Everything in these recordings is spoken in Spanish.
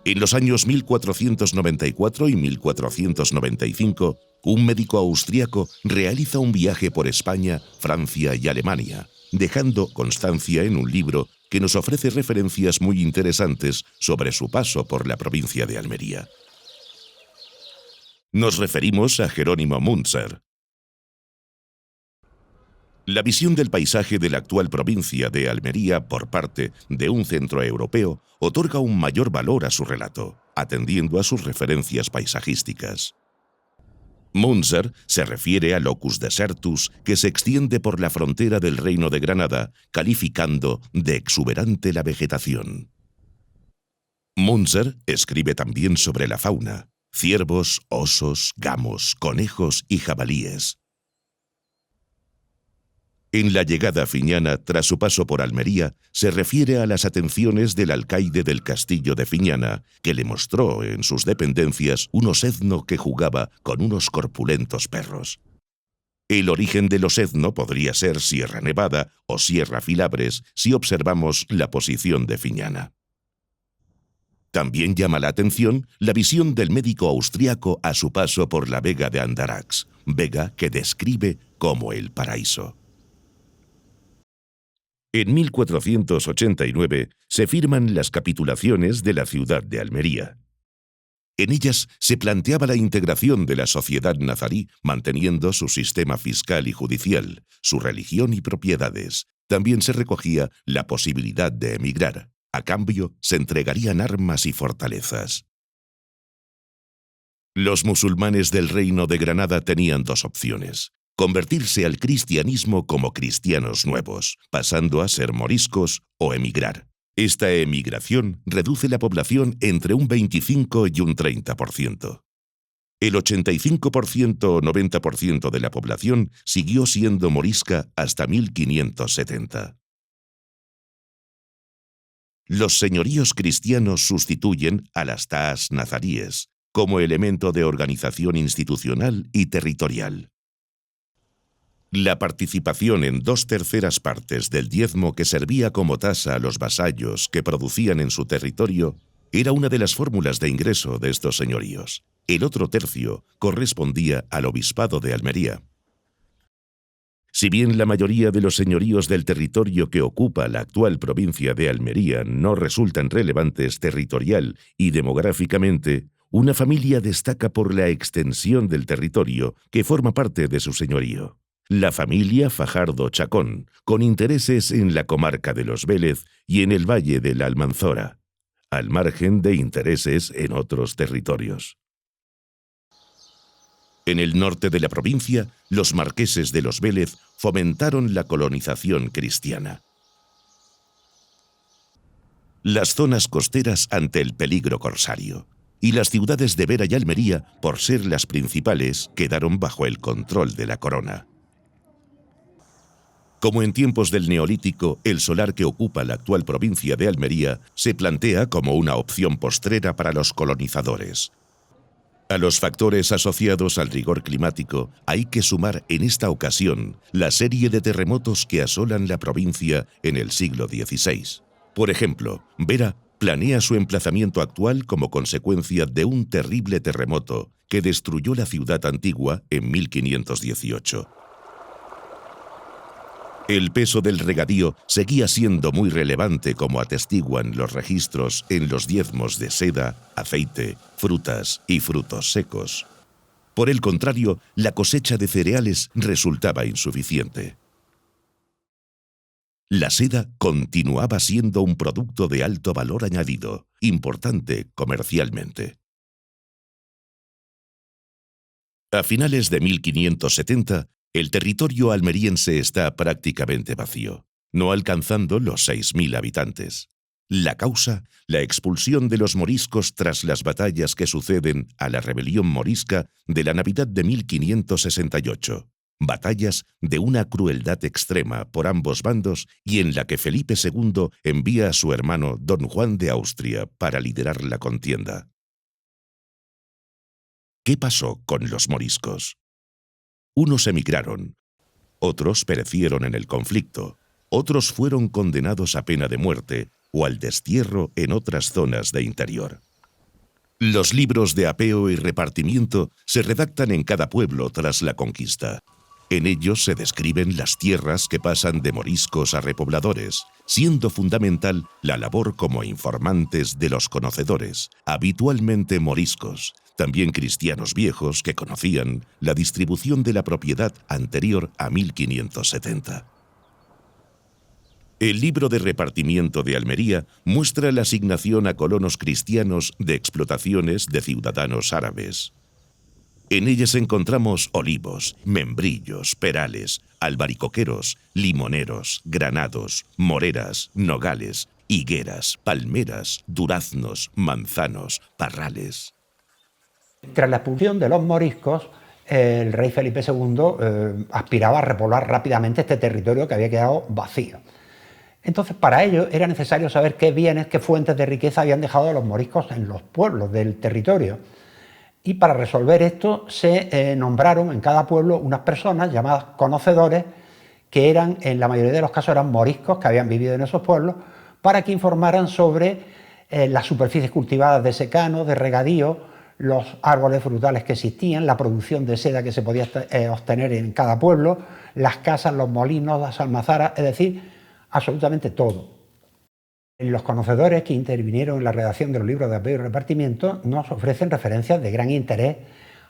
En los años 1494 y 1495, un médico austriaco realiza un viaje por España, Francia y Alemania, dejando constancia en un libro que nos ofrece referencias muy interesantes sobre su paso por la provincia de Almería. Nos referimos a Jerónimo Münzer. La visión del paisaje de la actual provincia de Almería por parte de un centroeuropeo otorga un mayor valor a su relato, atendiendo a sus referencias paisajísticas. Münzer se refiere a locus desertus que se extiende por la frontera del Reino de Granada, calificando de exuberante la vegetación. Münzer escribe también sobre la fauna: ciervos, osos, gamos, conejos y jabalíes. En la llegada fiñana, tras su paso por Almería, se refiere a las atenciones del alcaide del castillo de Fiñana, que le mostró en sus dependencias un osezno que jugaba con unos corpulentos perros. El origen del osezno podría ser Sierra Nevada o Sierra Filabres si observamos la posición de Fiñana. También llama la atención la visión del médico austriaco a su paso por la Vega de Andarax, vega que describe como el paraíso. En 1489 se firman las capitulaciones de la ciudad de Almería. En ellas se planteaba la integración de la sociedad nazarí, manteniendo su sistema fiscal y judicial, su religión y propiedades. También se recogía la posibilidad de emigrar. A cambio, se entregarían armas y fortalezas. Los musulmanes del Reino de Granada tenían dos opciones: convertirse al cristianismo como cristianos nuevos, pasando a ser moriscos, o emigrar. Esta emigración reduce la población entre un 25 y un 30%. El 85% o 90% de la población siguió siendo morisca hasta 1570. Los señoríos cristianos sustituyen a las taas nazaríes como elemento de organización institucional y territorial. La participación en 2/3 partes del diezmo que servía como tasa a los vasallos que producían en su territorio era una de las fórmulas de ingreso de estos señoríos. El otro tercio correspondía al obispado de Almería. Si bien la mayoría de los señoríos del territorio que ocupa la actual provincia de Almería no resultan relevantes territorial y demográficamente, una familia destaca por la extensión del territorio que forma parte de su señorío. La familia Fajardo Chacón, con intereses en la comarca de Los Vélez y en el valle de la Almanzora, al margen de intereses en otros territorios. En el norte de la provincia, los marqueses de Los Vélez fomentaron la colonización cristiana. Las zonas costeras ante el peligro corsario, y las ciudades de Vera y Almería, por ser las principales, quedaron bajo el control de la corona. Como en tiempos del Neolítico, el solar que ocupa la actual provincia de Almería se plantea como una opción postrera para los colonizadores. A los factores asociados al rigor climático hay que sumar en esta ocasión la serie de terremotos que asolan la provincia en el siglo XVI. Por ejemplo, Vera planea su emplazamiento actual como consecuencia de un terrible terremoto que destruyó la ciudad antigua en 1518. El peso del regadío seguía siendo muy relevante, como atestiguan los registros en los diezmos de seda, aceite, frutas y frutos secos. Por el contrario, la cosecha de cereales resultaba insuficiente. La seda continuaba siendo un producto de alto valor añadido, importante comercialmente. A finales de 1570, el territorio almeriense está prácticamente vacío, no alcanzando los 6.000 habitantes. La causa, la expulsión de los moriscos tras las batallas que suceden a la rebelión morisca de la Navidad de 1568. Batallas de una crueldad extrema por ambos bandos y en la que Felipe II envía a su hermano Don Juan de Austria para liderar la contienda. ¿Qué pasó con los moriscos? Unos emigraron, otros perecieron en el conflicto, otros fueron condenados a pena de muerte o al destierro en otras zonas de interior. Los libros de apeo y repartimiento se redactan en cada pueblo tras la conquista. En ellos se describen las tierras que pasan de moriscos a repobladores, siendo fundamental la labor como informantes de los conocedores, habitualmente moriscos, también cristianos viejos que conocían la distribución de la propiedad anterior a 1570. El libro de repartimiento de Almería muestra la asignación a colonos cristianos de explotaciones de ciudadanos árabes. En ellas encontramos olivos, membrillos, perales, albaricoqueros, limoneros, granados, moreras, nogales, higueras, palmeras, duraznos, manzanos, parrales. Tras la expulsión de los moriscos, el rey Felipe II aspiraba a repoblar rápidamente este territorio que había quedado vacío. Entonces, para ello era necesario saber qué bienes, qué fuentes de riqueza habían dejado los moriscos en los pueblos del territorio. Y para resolver esto se nombraron en cada pueblo unas personas llamadas conocedores, que eran, en la mayoría de los casos, eran moriscos que habían vivido en esos pueblos, para que informaran sobre las superficies cultivadas de secano, de regadío, los árboles frutales que existían, la producción de seda que se podía obtener en cada pueblo, las casas, los molinos, las almazaras, es decir, absolutamente todo. Los conocedores que intervinieron en la redacción de los libros de apeo y repartimiento nos ofrecen referencias de gran interés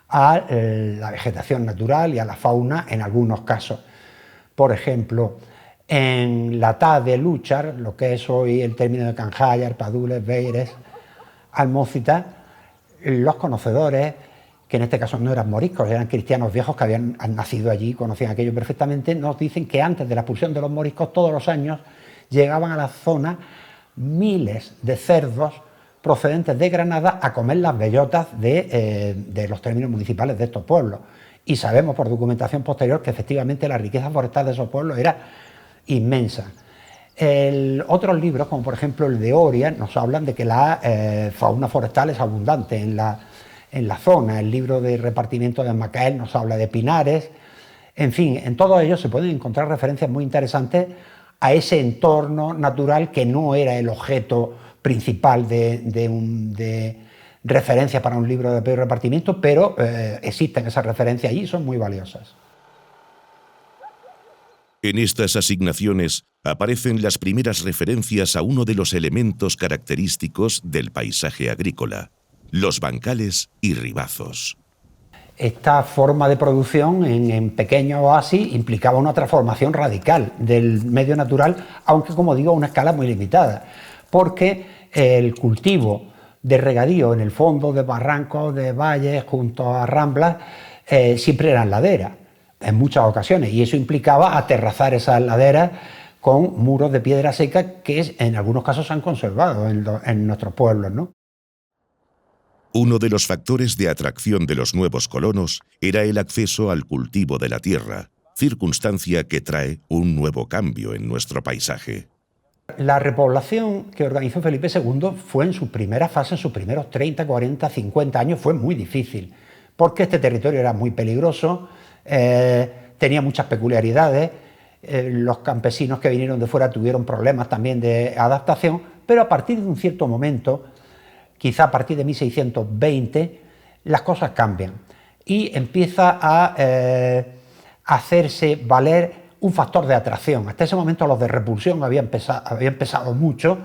a la vegetación natural y a la fauna en algunos casos. Por ejemplo, en la Ta de Lúchar, lo que es hoy el término de Canjayar, Padules, Beires, Almócita, los conocedores, que en este caso no eran moriscos, eran cristianos viejos que habían nacido allí, conocían aquello perfectamente, nos dicen que antes de la expulsión de los moriscos, todos los años llegaban a la zona miles de cerdos procedentes de Granada a comer las bellotas de los términos municipales de estos pueblos. Y sabemos por documentación posterior que efectivamente la riqueza forestal de esos pueblos era inmensa. Otros libros, como por ejemplo el de Oria, nos hablan de que la fauna forestal es abundante en la zona. El libro de repartimiento de Macael nos habla de pinares. En fin, en todos ellos se pueden encontrar referencias muy interesantes a ese entorno natural que no era el objeto principal de referencia para un libro de apeo y repartimiento, pero existen esas referencias allí y son muy valiosas. En estas asignaciones aparecen las primeras referencias a uno de los elementos característicos del paisaje agrícola: los bancales y ribazos. Esta forma de producción en pequeños oasis implicaba una transformación radical del medio natural, aunque, como digo, a una escala muy limitada, porque el cultivo de regadío en el fondo de barrancos, de valles, junto a ramblas, siempre eran laderas, en muchas ocasiones, y eso implicaba aterrazar esas laderas con muros de piedra seca que en algunos casos se han conservado en nuestros pueblos, ¿no? Uno de los factores de atracción de los nuevos colonos era el acceso al cultivo de la tierra, circunstancia que trae un nuevo cambio en nuestro paisaje. La repoblación que organizó Felipe II fue en su primera fase, en sus primeros 30, 40, 50 años, fue muy difícil, porque este territorio era muy peligroso, tenía muchas peculiaridades, los campesinos que vinieron de fuera tuvieron problemas también de adaptación, pero a partir de un cierto momento, quizá a partir de 1620, las cosas cambian y empieza a hacerse valer un factor de atracción. Hasta ese momento los de repulsión habían pesado mucho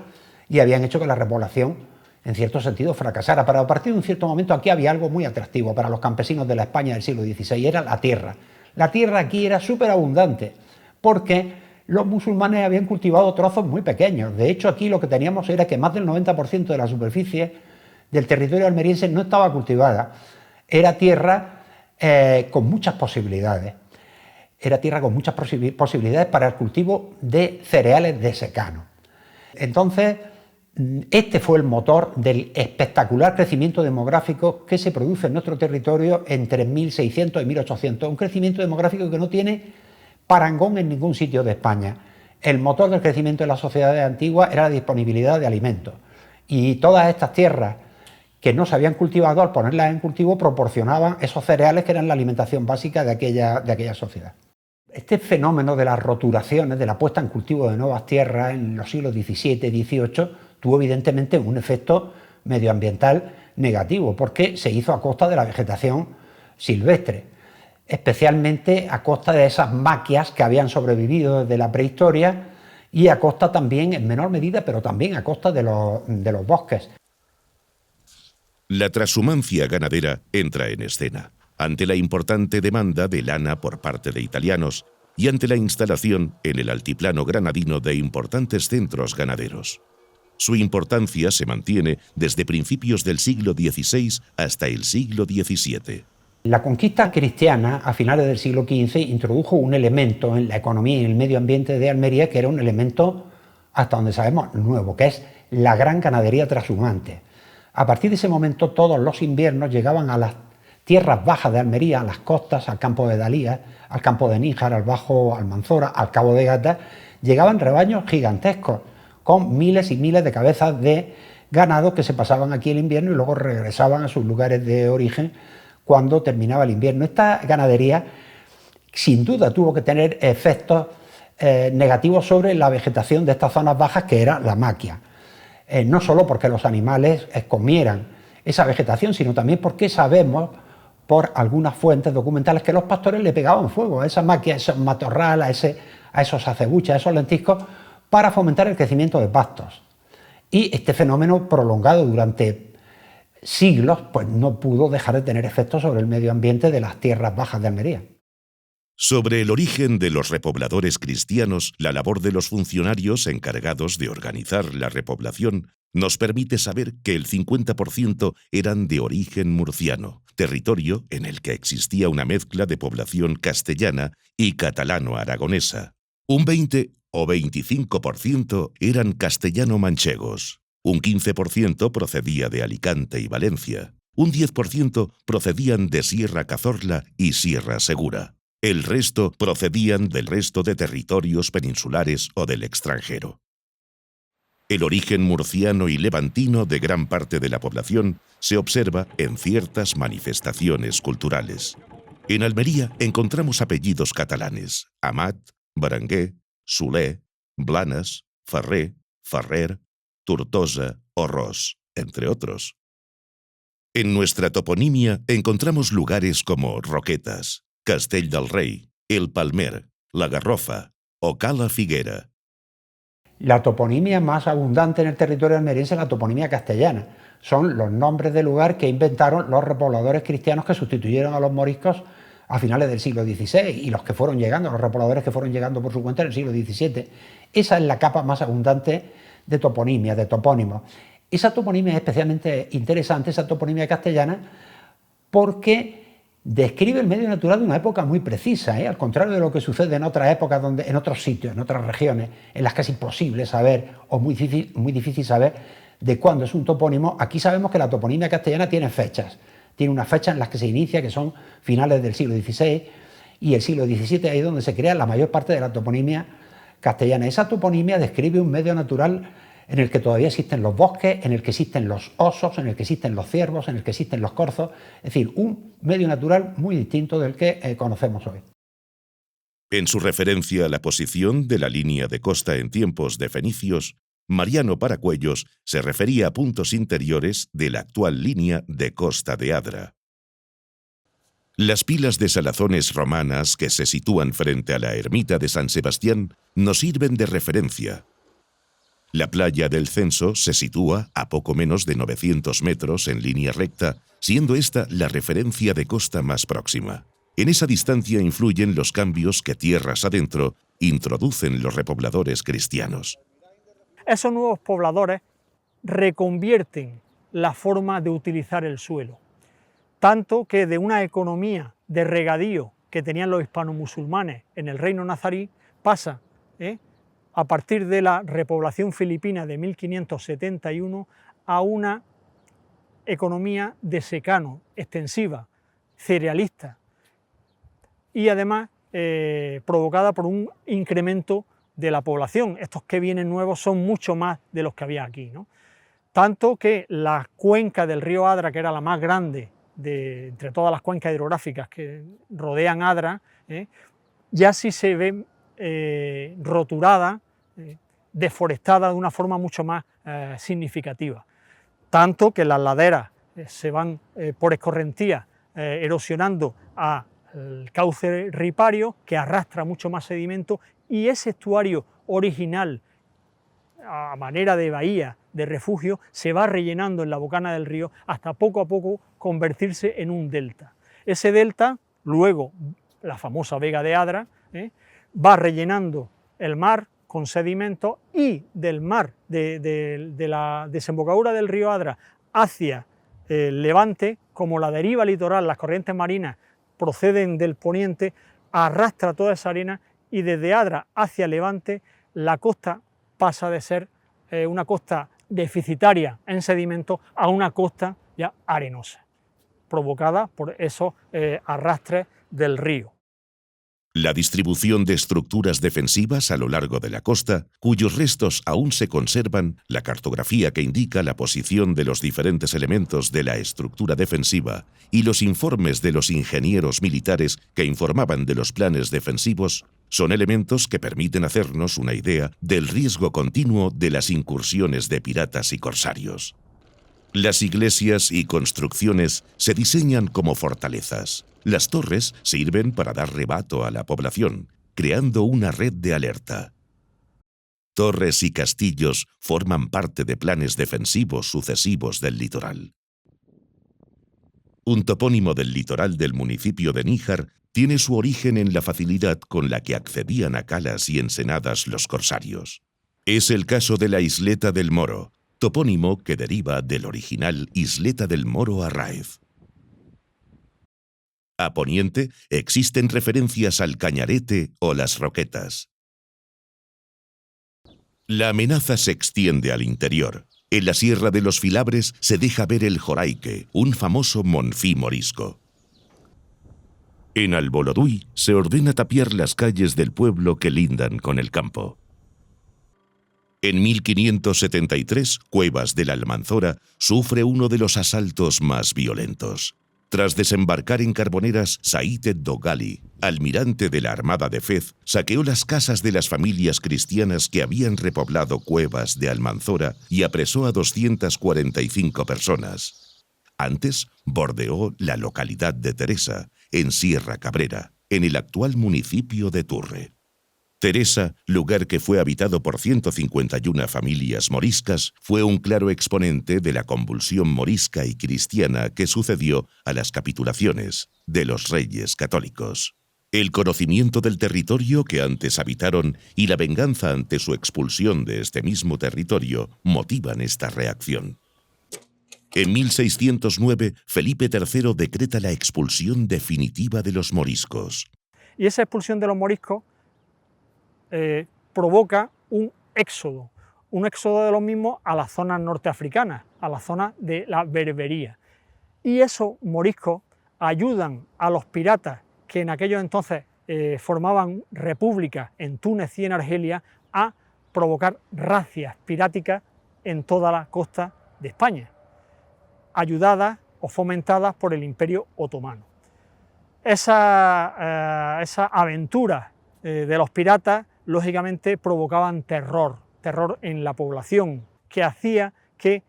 y habían hecho que la repoblación, en cierto sentido, fracasara. Pero a partir de un cierto momento aquí había algo muy atractivo para los campesinos de la España del siglo XVI, era la tierra. La tierra aquí era súper abundante porque los musulmanes habían cultivado trozos muy pequeños. De hecho, aquí lo que teníamos era que más del 90% de la superficie del territorio almeriense no estaba cultivada. Era tierra con muchas posibilidades. Era tierra con muchas posibilidades para el cultivo de cereales de secano. Entonces, este fue el motor del espectacular crecimiento demográfico que se produce en nuestro territorio entre 1600 y 1800. Un crecimiento demográfico que no tiene parangón en ningún sitio de España. El motor del crecimiento de las sociedades antiguas era la disponibilidad de alimentos. Y todas estas tierras que no se habían cultivado, al ponerlas en cultivo, proporcionaban esos cereales que eran la alimentación básica de aquella sociedad. Este fenómeno de las roturaciones, de la puesta en cultivo de nuevas tierras en los siglos XVII y XVIII, tuvo evidentemente un efecto medioambiental negativo, porque se hizo a costa de la vegetación silvestre, especialmente a costa de esas maquias que habían sobrevivido desde la prehistoria y a costa también, en menor medida, pero también a costa de los bosques. La transhumancia ganadera entra en escena, ante la importante demanda de lana por parte de italianos y ante la instalación en el altiplano granadino de importantes centros ganaderos. Su importancia se mantiene desde principios del siglo XVI hasta el siglo XVII. La conquista cristiana a finales del siglo XV introdujo un elemento en la economía y en el medio ambiente de Almería que era un elemento, hasta donde sabemos, nuevo, que es la gran ganadería trashumante. A partir de ese momento, todos los inviernos llegaban a las tierras bajas de Almería, a las costas, al campo de Dalías, al campo de Níjar, al Bajo Almanzora, al Cabo de Gata, llegaban rebaños gigantescos con miles y miles de cabezas de ganado que se pasaban aquí el invierno y luego regresaban a sus lugares de origen cuando terminaba el invierno. Esta ganadería sin duda tuvo que tener efectos negativos sobre la vegetación de estas zonas bajas, que era la maquia. No solo porque los animales comieran esa vegetación, sino también porque sabemos por algunas fuentes documentales que los pastores le pegaban fuego a esa maquia, a esos matorral, a esos acebuches, a esos lentiscos, para fomentar el crecimiento de pastos. Y este fenómeno prolongado durante siglos pues no pudo dejar de tener efectos sobre el medio ambiente de las tierras bajas de Almería. Sobre el origen de los repobladores cristianos, la labor de los funcionarios encargados de organizar la repoblación nos permite saber que el 50% eran de origen murciano, territorio en el que existía una mezcla de población castellana y catalano-aragonesa. Un 20 o 25% eran castellano-manchegos, un 15% procedía de Alicante y Valencia, un 10% procedían de Sierra Cazorla y Sierra Segura. El resto procedían del resto de territorios peninsulares o del extranjero. El origen murciano y levantino de gran parte de la población se observa en ciertas manifestaciones culturales. En Almería encontramos apellidos catalanes: Amat, Berenguer, Soler, Blanes, Ferrer, Ferrer, Tortosa o Ros, entre otros. En nuestra toponimia encontramos lugares como Roquetas, Castell del Rey, El Palmer, La Garrofa o Cala Figuera. La toponimia más abundante en el territorio almeriense es la toponimia castellana. Son los nombres de lugar que inventaron los repobladores cristianos que sustituyeron a los moriscos a finales del siglo XVI y los que fueron llegando, los repobladores que fueron llegando por su cuenta en el siglo XVII. Esa es la capa más abundante de toponimia, de topónimos. Esa toponimia es especialmente interesante, esa toponimia castellana, porque describe el medio natural de una época muy precisa, al contrario de lo que sucede en otras épocas, en otros sitios, en otras regiones, en las que es imposible saber o muy difícil saber de cuándo es un topónimo. Aquí sabemos que la toponimia castellana tiene fechas, tiene unas fechas en las que se inicia, que son finales del siglo XVI y el siglo XVII, ahí es donde se crea la mayor parte de la toponimia castellana. Esa toponimia describe un medio natural en el que todavía existen los bosques, en el que existen los osos, en el que existen los ciervos, en el que existen los corzos, es decir, un medio natural muy distinto del que conocemos hoy. En su referencia a la posición de la línea de costa en tiempos de fenicios, Mariano Paracuellos se refería a puntos interiores de la actual línea de costa de Adra. Las pilas de salazones romanas que se sitúan frente a la ermita de San Sebastián nos sirven de referencia. La playa del Censo se sitúa a poco menos de 900 metros en línea recta, siendo esta la referencia de costa más próxima. En esa distancia influyen los cambios que tierras adentro introducen los repobladores cristianos. Esos nuevos pobladores reconvierten la forma de utilizar el suelo, tanto que de una economía de regadío que tenían los hispano-musulmanes en el reino nazarí pasa, a partir de la repoblación filipina de 1571 a una economía de secano, extensiva, cerealista y además provocada por un incremento de la población. Estos que vienen nuevos son mucho más de los que había aquí, ¿no? Tanto que la cuenca del río Adra, que era la más grande entre todas las cuencas hidrográficas que rodean Adra, ya sí se ve roturada, deforestada de una forma mucho más significativa. Tanto que las laderas se van por escorrentía erosionando al cauce ripario, que arrastra mucho más sedimento, y ese estuario original, a manera de bahía, de refugio, se va rellenando en la bocana del río hasta poco a poco convertirse en un delta. Ese delta, luego la famosa Vega de Adra, va rellenando el mar con sedimentos, y del mar, de la desembocadura del río Adra hacia el levante, como la deriva litoral, las corrientes marinas proceden del poniente, arrastra toda esa arena, y desde Adra hacia levante la costa pasa de ser una costa deficitaria en sedimentos a una costa ya arenosa, provocada por esos arrastres del río. La distribución de estructuras defensivas a lo largo de la costa, cuyos restos aún se conservan, la cartografía que indica la posición de los diferentes elementos de la estructura defensiva y los informes de los ingenieros militares que informaban de los planes defensivos, son elementos que permiten hacernos una idea del riesgo continuo de las incursiones de piratas y corsarios. Las iglesias y construcciones se diseñan como fortalezas. Las torres sirven para dar rebato a la población, creando una red de alerta. Torres y castillos forman parte de planes defensivos sucesivos del litoral. Un topónimo del litoral del municipio de Níjar tiene su origen en la facilidad con la que accedían a calas y ensenadas los corsarios. Es el caso de la Isleta del Moro, topónimo que deriva del original Isleta del Moro Arráez. A poniente existen referencias al Cañarete o las Roquetas. La amenaza se extiende al interior. En la Sierra de los Filabres se deja ver el Joraique, un famoso monfí morisco. En Alboloduy se ordena tapiar las calles del pueblo que lindan con el campo. En 1573, Cuevas de la Almanzora sufre uno de los asaltos más violentos. Tras desembarcar en Carboneras, Said ed-Dogali, almirante de la Armada de Fez, saqueó las casas de las familias cristianas que habían repoblado Cuevas de Almanzora y apresó a 245 personas. Antes bordeó la localidad de Teresa, en Sierra Cabrera, en el actual municipio de Turre. Teresa, lugar que fue habitado por 151 familias moriscas, fue un claro exponente de la convulsión morisca y cristiana que sucedió a las capitulaciones de los reyes católicos. El conocimiento del territorio que antes habitaron y la venganza ante su expulsión de este mismo territorio motivan esta reacción. En 1609, Felipe III decreta la expulsión definitiva de los moriscos. Y esa expulsión de los moriscos provoca un éxodo de los mismos a las zonas norteafricanas, a la zona de la Berbería. Y esos moriscos ayudan a los piratas que en aquellos entonces formaban repúblicas en Túnez y en Argelia a provocar razias piráticas en toda la costa de España, ayudadas o fomentadas por el Imperio Otomano. Esa aventura de los piratas lógicamente provocaban terror en la población, que hacía que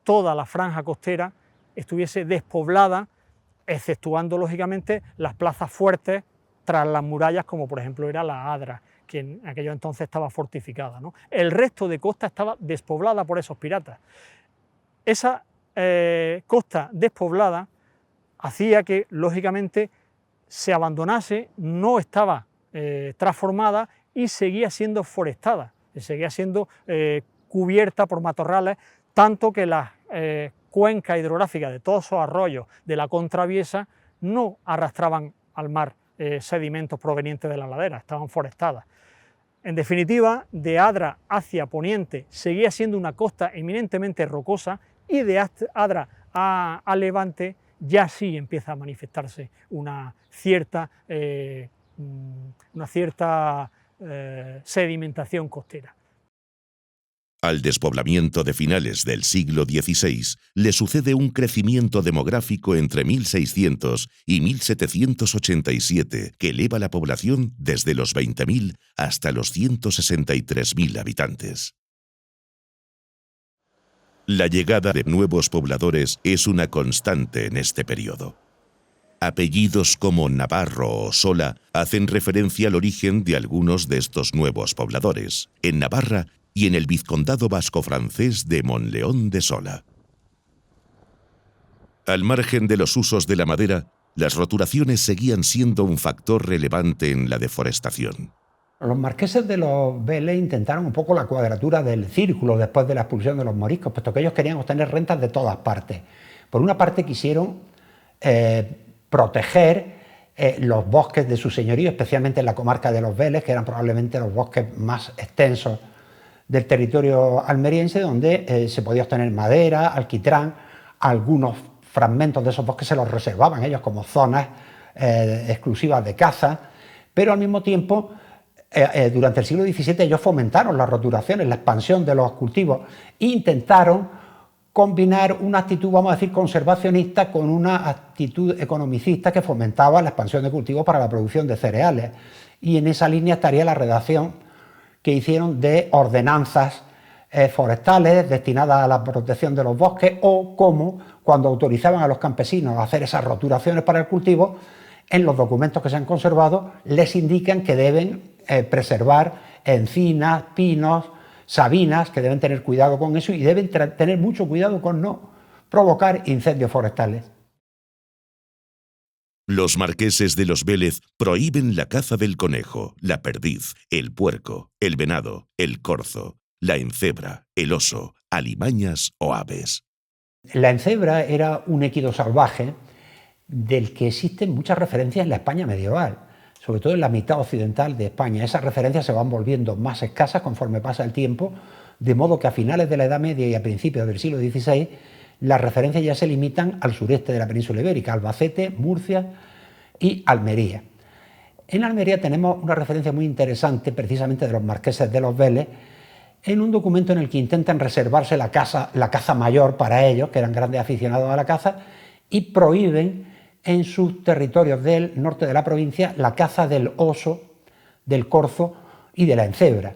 toda la franja costera estuviese despoblada, exceptuando lógicamente las plazas fuertes tras las murallas, como por ejemplo era la Adra, que en aquellos entonces estaba fortificada, ¿no? El resto de costa estaba despoblada por esos piratas. Esa costa despoblada hacía que lógicamente se abandonase, no estaba transformada y seguía siendo forestada, seguía siendo cubierta por matorrales, tanto que las cuencas hidrográficas de todos esos arroyos de la contraviesa no arrastraban al mar sedimentos provenientes de la ladera, estaban forestadas. En definitiva, de Adra hacia poniente seguía siendo una costa eminentemente rocosa, y de Adra a levante ya sí empieza a manifestarse una cierta sedimentación costera. Al despoblamiento de finales del siglo XVI le sucede un crecimiento demográfico entre 1600 y 1787 que eleva la población desde los 20.000 hasta los 163.000 habitantes. La llegada de nuevos pobladores es una constante en este periodo. Apellidos como Navarro o Sola hacen referencia al origen de algunos de estos nuevos pobladores, en Navarra y en el vizcondado vasco-francés de Monleón de Sola. Al margen de los usos de la madera, las roturaciones seguían siendo un factor relevante en la deforestación. Los marqueses de los Vélez intentaron un poco la cuadratura del círculo después de la expulsión de los moriscos, puesto que ellos querían obtener rentas de todas partes. Por una parte quisieron proteger los bosques de su señorío, especialmente en la comarca de los Vélez, que eran probablemente los bosques más extensos del territorio almeriense, donde se podía obtener madera, alquitrán. Algunos fragmentos de esos bosques se los reservaban ellos como zonas exclusivas de caza, pero al mismo tiempo durante el siglo XVII ellos fomentaron las roturaciones, la expansión de los cultivos e intentaron combinar una actitud, vamos a decir, conservacionista con una actitud economicista que fomentaba la expansión de cultivos para la producción de cereales. Y en esa línea estaría la redacción que hicieron de ordenanzas forestales destinadas a la protección de los bosques, o como cuando autorizaban a los campesinos a hacer esas roturaciones para el cultivo, en los documentos que se han conservado les indican que deben preservar encinas, pinos, sabinas, que deben tener cuidado con eso y deben tener mucho cuidado con no provocar incendios forestales. Los marqueses de los Vélez prohíben la caza del conejo, la perdiz, el puerco, el venado, el corzo, la encebra, el oso, alimañas o aves. La encebra era un equido salvaje del que existen muchas referencias en la España medieval, sobre todo en la mitad occidental de España. Esas referencias se van volviendo más escasas conforme pasa el tiempo, de modo que a finales de la Edad Media y a principios del siglo XVI las referencias ya se limitan al sureste de la península ibérica, Albacete, Murcia y Almería. En Almería tenemos una referencia muy interesante, precisamente de los marqueses de los Vélez, en un documento en el que intentan reservarse la caza mayor para ellos, que eran grandes aficionados a la caza, y prohíben en sus territorios del norte de la provincia la caza del oso, del corzo y de la encebra.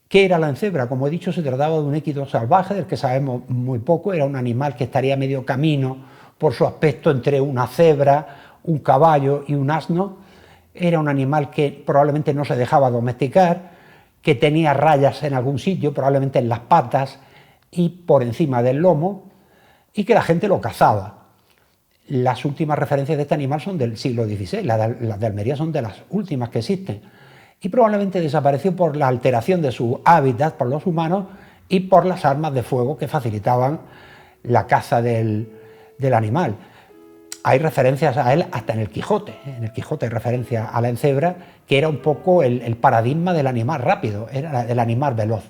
¿Qué era la encebra? Como he dicho, se trataba de un equido salvaje del que sabemos muy poco. Era un animal que estaría medio camino por su aspecto entre una cebra, un caballo y un asno. Era un animal que probablemente no se dejaba domesticar, que tenía rayas en algún sitio, probablemente en las patas y por encima del lomo, y que la gente lo cazaba. Las últimas referencias de este animal son del siglo XVI, las de Almería son de las últimas que existen, y probablemente desapareció por la alteración de su hábitat por los humanos y por las armas de fuego que facilitaban la caza del animal. Hay referencias a él hasta en el Quijote. En el Quijote hay referencia a la encebra, que era un poco el paradigma del animal rápido, era el animal veloz.